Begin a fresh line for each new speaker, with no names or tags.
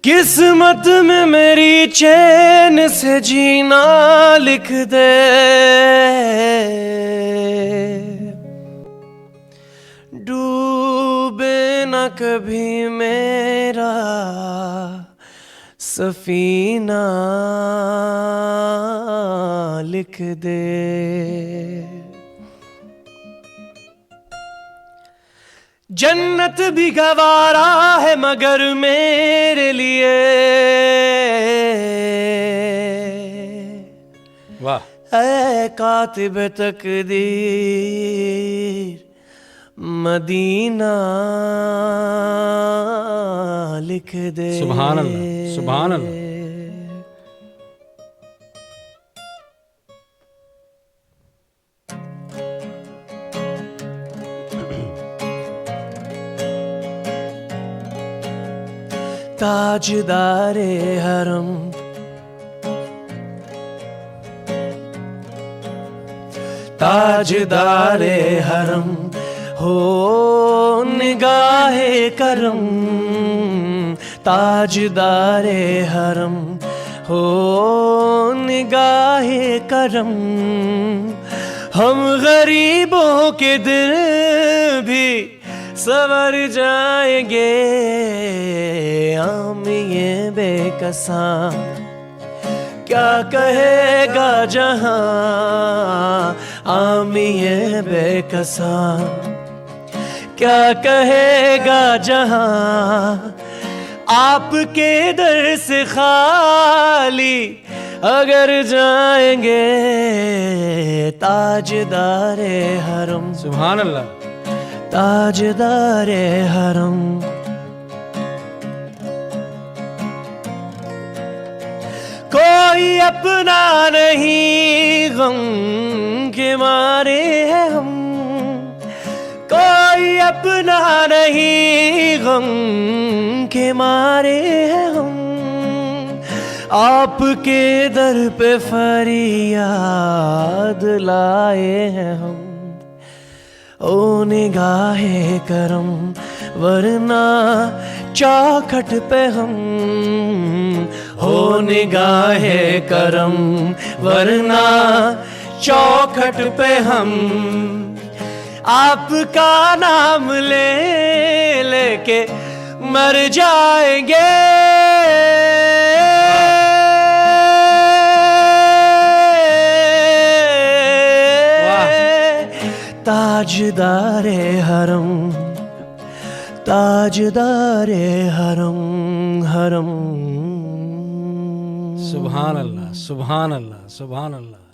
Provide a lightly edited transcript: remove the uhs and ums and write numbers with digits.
किस्मत में मेरी चैन से जीना लिख दे, डूबे न कभी मेरा सफीना लिख दे। जन्नत भी गवारा है मगर मेरे लिए,
वाह।
ऐ कातिब तकदीर मदीना लिख दे।
सुभान अल्लाह, सुभान अल्लाह।
ताजदारे हरम, ताजदारे हरम हो निगाहे करम, ताजदारे हरम हो निगाहे करम। हम गरीबों के दिल भी सवर जाएंगे, आमिए बेकसा क्या कहेगा जहां, आमिए बेकसा क्या कहेगा जहां। आपके दर से खाली अगर जाएंगे, ताजदारे हरम।
सुभान अल्लाह।
ताजदारे हरम, कोई अपना नहीं गम के मारे हैं हम, कोई अपना नहीं गम के मारे हैं हम। आपके दर पे फरियाद लाए हैं हम, ओ निगाहे करम वरना चौखट पे हम, हो निगाहे करम वरना चौखट पे हम। आपका नाम ले लेके मर जाएंगे, ताजदारे हरम, ताजदारे हरम हरम।
सुभान अल्लाह, सुभान अल्लाह, सुभान अल्लाह।